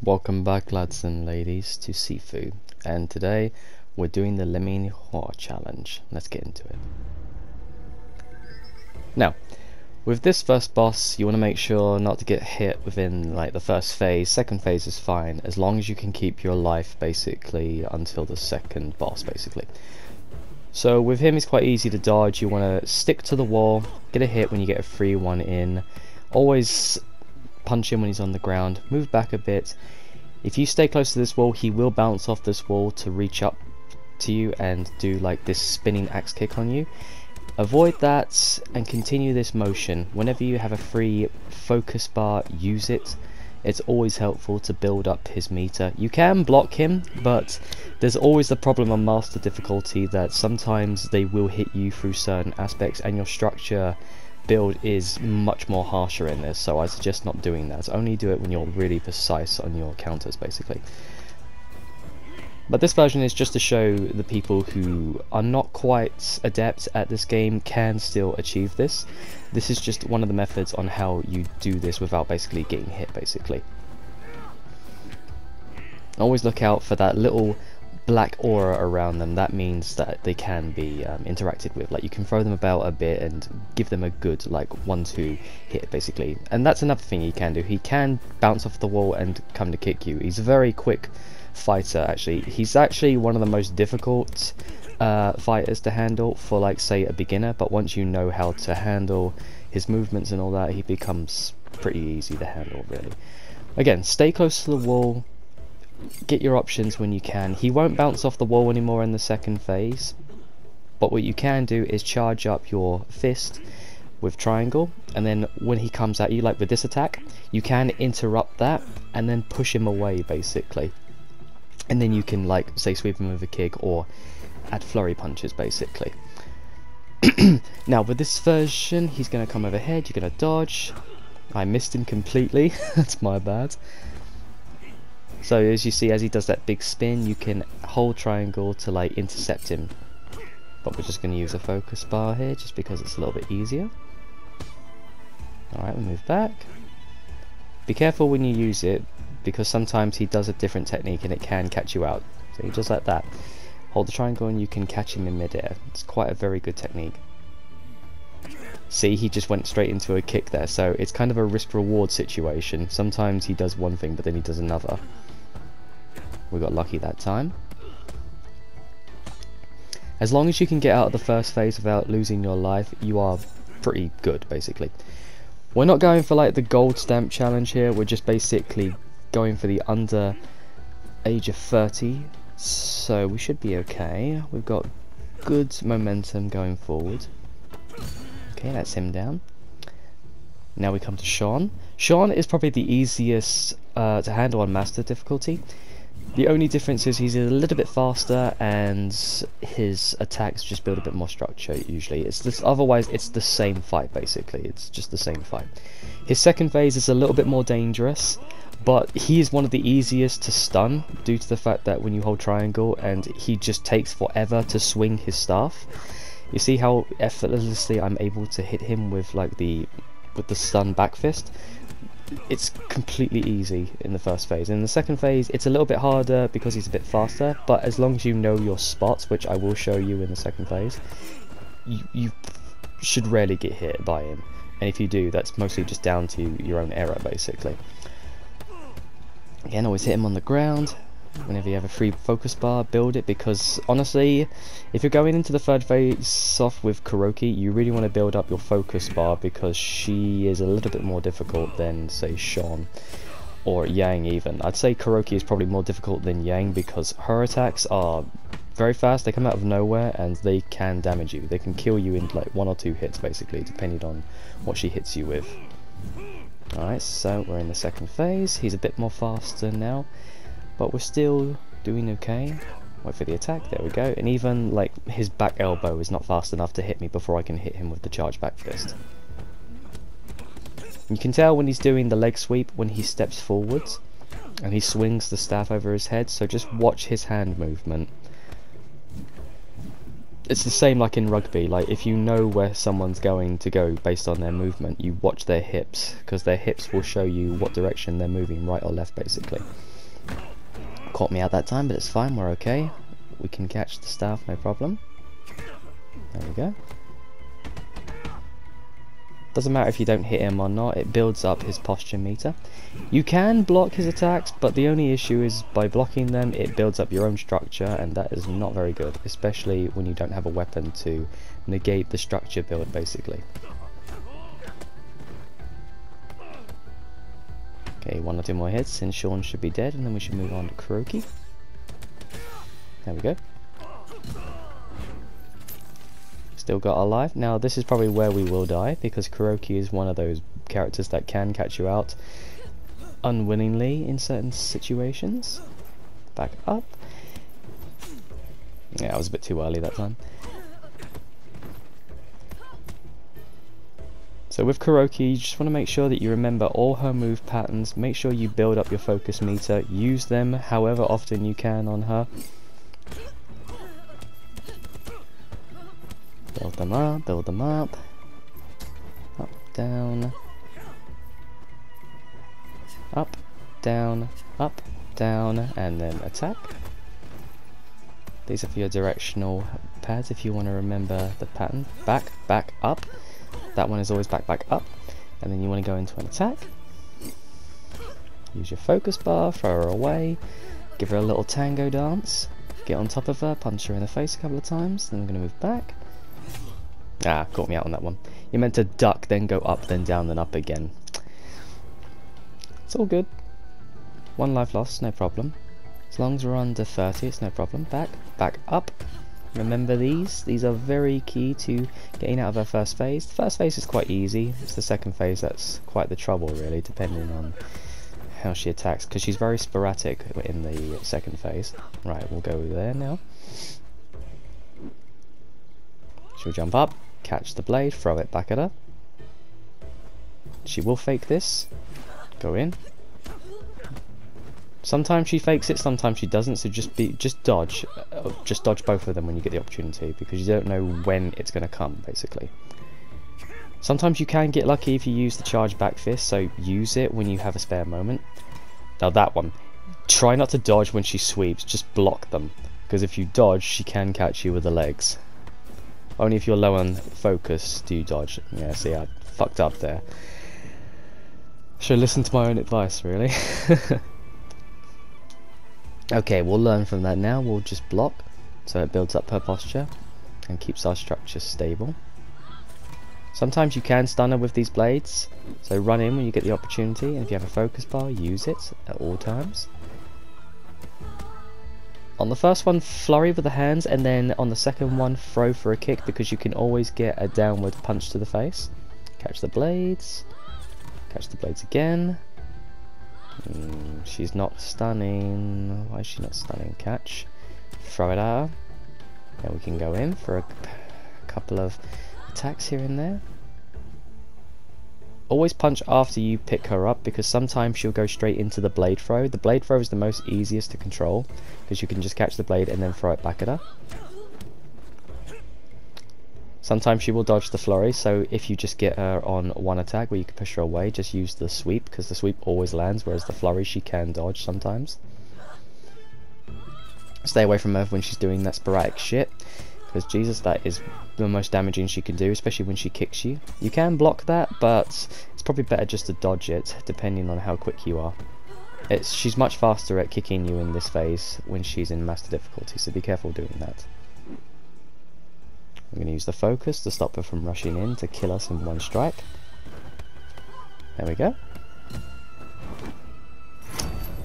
Welcome back, lads and ladies, to Sifu, and today we're doing the To Liming Hui challenge. Let's get into it. Now, with this first boss, you want to make sure not to get hit within like the first phase. Second phase is fine, as long as you can keep your life basically until the second boss basically. So with him, it's quite easy to dodge. You want to stick to the wall, get a hit when you get a free one in. Always punch him when he's on the ground, move back a bit. If you stay close to this wall, he will bounce off this wall to reach up to you and do like this spinning axe kick on you. Avoid that and continue this motion. Whenever you have a free focus bar, use it. It's always helpful to build up his meter. You can block him, but there's always the problem on master difficulty that sometimes they will hit you through certain aspects, and your structure build is much more harsher in this, so I suggest not doing that. Only do it when you're really precise on your counters basically. But this version is just to show the people who are not quite adept at this game can still achieve this. This is just one of the methods on how you do this without basically getting hit basically. Always look out for that little black aura around them. That means that they can be interacted with. Like, you can throw them about a bit and give them a good like 1-2 hit basically. And that's another thing he can do. He can bounce off the wall and come to kick you. He's a very quick fighter actually. He's actually one of the most difficult fighters to handle for, like, say, a beginner, but once you know how to handle his movements and all that, he becomes pretty easy to handle really. Again, stay close to the wall, get your options when you can. He won't bounce off the wall anymore in the second phase, but what you can do is charge up your fist with triangle, and then when he comes at you, like with this attack, you can interrupt that and then push him away basically, and then you can, like, say, sweep him with a kick or add flurry punches basically. Now with this version, he's going to come overhead, you're going to dodge. I missed him completely. That's my bad. So as you see, as he does that big spin, you can hold triangle to like intercept him. But we're just going to use a focus bar here just because it's a little bit easier. Alright, we move back. Be careful when you use it, because sometimes he does a different technique and it can catch you out. So you just like that. Hold the triangle and you can catch him in midair. It's quite a very good technique. See, he just went straight into a kick there, so it's kind of a risk-reward situation. Sometimes he does one thing but then he does another. We got lucky that time. As long as you can get out of the first phase without losing your life, you are pretty good basically. We're not going for like the gold stamp challenge here, we're just basically going for the under age of 30, so we should be okay. We've got good momentum going forward. Okay, that's him down. Now we come to Sean. Sean is probably the easiest to handle on master difficulty. The only difference is he's a little bit faster and his attacks just build a bit more structure usually. It's this, otherwise it's the same fight basically. It's just the same fight. His second phase is a little bit more dangerous, but he is one of the easiest to stun due to the fact that when you hold triangle and he just takes forever to swing his staff. You see how effortlessly I'm able to hit him with like the stun back fist? It's completely easy in the first phase. In the second phase, it's a little bit harder because he's a bit faster, but as long as you know your spots, which I will show you in the second phase, you should rarely get hit by him. And if you do, that's mostly just down to your own error, basically. Again, always hit him on the ground. Whenever you have a free focus bar, build it, because honestly, if you're going into the third phase off with Kuroki, you really want to build up your focus bar, because she is a little bit more difficult than, say, Sean or Yang even. I'd say Kuroki is probably more difficult than Yang because her attacks are very fast, they come out of nowhere and they can damage you. They can kill you in like 1 or 2 hits basically, depending on what she hits you with. Alright, so we're in the second phase. He's a bit more faster now, but we're still doing okay. Wait for the attack, there we go. And even like his back elbow is not fast enough to hit me before I can hit him with the charge back fist. You can tell when he's doing the leg sweep when he steps forwards and he swings the staff over his head, so just watch his hand movement. It's the same like in rugby, like if you know where someone's going to go based on their movement, you watch their hips, because their hips will show you what direction they're moving, right or left basically. caught me out that time, but it's fine, we're okay. We can catch the staff, no problem. There we go. Doesn't matter if you don't hit him or not, it builds up his posture meter. You can block his attacks, but the only issue is by blocking them, it builds up your own structure, and that is not very good, especially when you don't have a weapon to negate the structure build, basically. Okay, 1 or 2 more hits, and Sean should be dead, and then we should move on to Kuroki. There we go. Still got our life. Now this is probably where we will die, because Kuroki is one of those characters that can catch you out unwillingly in certain situations. Back up. Yeah, I was a bit too early that time. So with Kuroki, you just want to make sure that you remember all her move patterns, make sure you build up your focus meter, use them however often you can on her. Build them up, up, down, up, down, and then attack. These are for your directional pads if you want to remember the pattern. Back, back, up. That one is always back, back, up. And then you want to go into an attack. Use your focus bar, throw her away, give her a little tango dance, get on top of her, punch her in the face a couple of times, then we're going to move back. Ah, caught me out on that one. You're meant to duck, then go up, then down, then up again. It's all good. 1 life lost, no problem. As long as we're under 30, it's no problem. Back, back, up. Remember these are very key to getting out of her first phase. The first phase is quite easy, it's the second phase that's quite the trouble really, depending on how she attacks, because she's very sporadic in the second phase. Right, we'll go there now. She'll jump up, catch the blade, throw it back at her. She will fake this, go in. Sometimes she fakes it, sometimes she doesn't, so just dodge both of them when you get the opportunity, because you don't know when it's going to come, basically. Sometimes you can get lucky if you use the charge back fist, so use it when you have a spare moment. Now that one, try not to dodge when she sweeps, just block them, because if you dodge, she can catch you with the legs. Only if you're low on focus do you dodge. Yeah, see, I fucked up there. Should listen to my own advice, really. Okay, we'll learn from that now. We'll just block, so it builds up her posture and keeps our structure stable. Sometimes you can stun her with these blades, so run in when you get the opportunity, and if you have a focus bar, use it at all times. On the first one, flurry with the hands, and then on the second one, throw for a kick, because you can always get a downward punch to the face. Catch the blades again. She's not stunning. Why is she not stunning? Catch. Throw it at her. Then we can go in for a couple of attacks here and there. Always punch after you pick her up, because sometimes she'll go straight into the blade throw. The blade throw is the most easiest to control, because you can just catch the blade and then throw it back at her. Sometimes she will dodge the flurry, so if you just get her on one attack where you can push her away, just use the sweep, because the sweep always lands, whereas the flurry she can dodge sometimes. Stay away from her when she's doing that sporadic shit, because Jesus, that is the most damaging she can do, especially when she kicks you. You can block that, but it's probably better just to dodge it, depending on how quick you are. She's much faster at kicking you in this phase when she's in master difficulty, so be careful doing that. I'm going to use the focus to stop her from rushing in to kill us in one strike. There we go.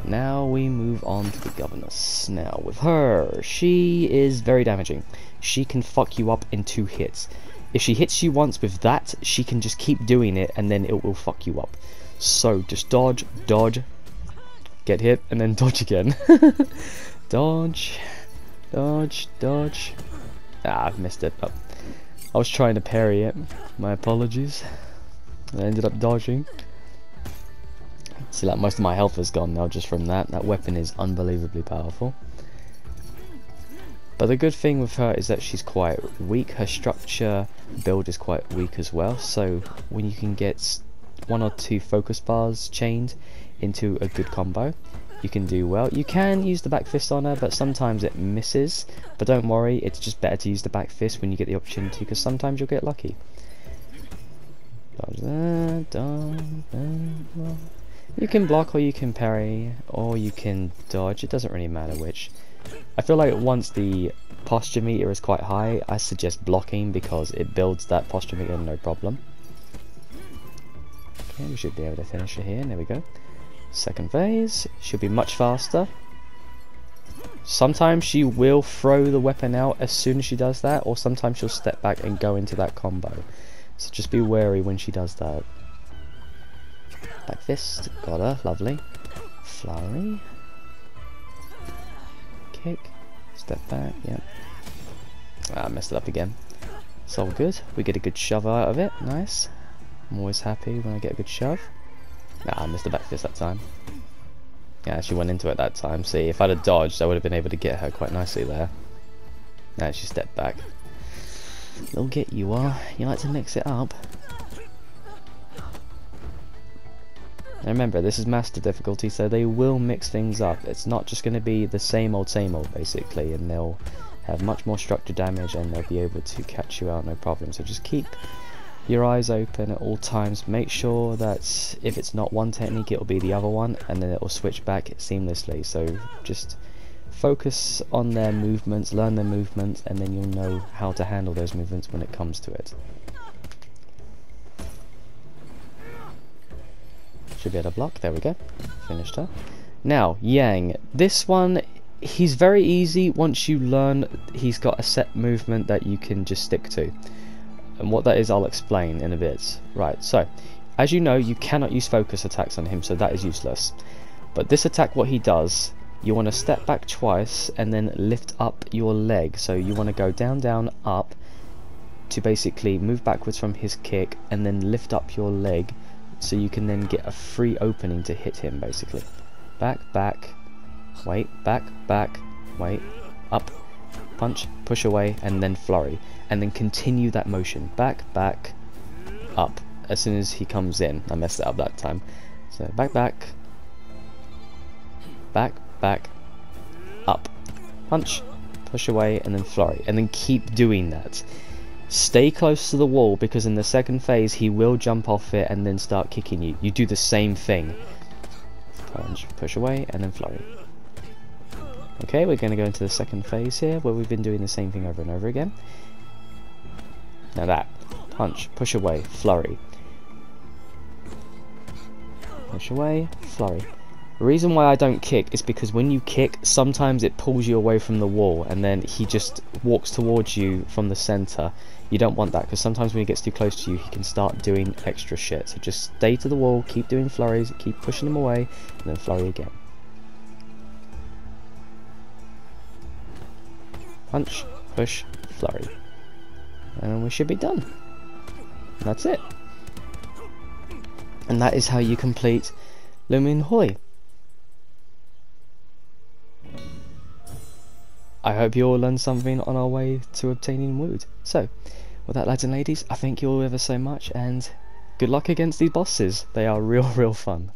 Now we move on to the governess. Now with her, she is very damaging. She can fuck you up in 2 hits. If she hits you once with that, she can just keep doing it and then it will fuck you up. So just dodge, dodge, get hit, and then dodge again. Dodge, dodge, dodge. Ah, I've missed it. Oh. I was trying to parry it. My apologies. I ended up dodging. See, like, most of my health is gone now just from that. That weapon is unbelievably powerful. But the good thing with her is that she's quite weak. Her structure build is quite weak as well. So when you can get 1 or 2 focus bars chained into a good combo, you can do well. You can use the back fist on her, but sometimes it misses. But don't worry, it's just better to use the back fist when you get the opportunity, because sometimes you'll get lucky. Dodge that, you can block, or you can parry, or you can dodge. It doesn't really matter which. I feel like once the posture meter is quite high, I suggest blocking, because it builds that posture meter no problem. Okay, we should be able to finish it here. There we go. Second phase should be much faster. Sometimes she will throw the weapon out as soon as she does that, or sometimes she'll step back and go into that combo. So just be wary when she does that. Back fist, got her, lovely. Flurry. Kick, step back, yep. Ah, messed it up again. It's all good. We get a good shove out of it, nice. I'm always happy when I get a good shove. Nah, I missed the back fist that time. Yeah, she went into it that time. See, if I'd have dodged, I would have been able to get her quite nicely there. Now she stepped back. They'll get you, you like to mix it up. And remember, this is master difficulty, so they will mix things up. It's not just going to be the same old, basically, and they'll have much more structured damage, and they'll be able to catch you out no problem. So just keep your eyes open at all times. Make sure that if it's not one technique, it'll be the other one, and then it will switch back seamlessly. So just focus on their movements, learn their movements, and then you'll know how to handle those movements when it comes to it. Should be able to block. There we go. Finished her. Now, Yang. This one, he's very easy once you learn. He's got a set movement that you can just stick to. And what that is, I'll explain in a bit. Right, so, as you know, you cannot use focus attacks on him, so that is useless. But this attack, what he does, you want to step back twice and then lift up your leg. So you want to go down, down, up to basically move backwards from his kick and then lift up your leg, so you can then get a free opening to hit him, basically. Back, back, wait, back, back, wait, up, punch, push away, and then flurry. And then continue that motion. Back, back, up. As soon as he comes in. I messed it up that time. So back, back, back, back, up. Punch, push away, and then flurry. And then keep doing that. Stay close to the wall, because in the second phase he will jump off it and then start kicking you. You do the same thing. Punch, push away, and then flurry. Okay, we're going to go into the second phase here, where we've been doing the same thing over and over again. Now that. Punch, push away, flurry. Push away, flurry. The reason why I don't kick is because when you kick, sometimes it pulls you away from the wall, and then he just walks towards you from the center. You don't want that, because sometimes when he gets too close to you, he can start doing extra shit. So just stay to the wall, keep doing flurries, keep pushing him away, and then flurry again. Punch, push, flurry. And we should be done. And that's it. And that is how you complete To Liming Hui. I hope you all learned something on our way to obtaining Wood. So, with that, lads and ladies, I thank you all ever so much, and good luck against these bosses. They are real fun.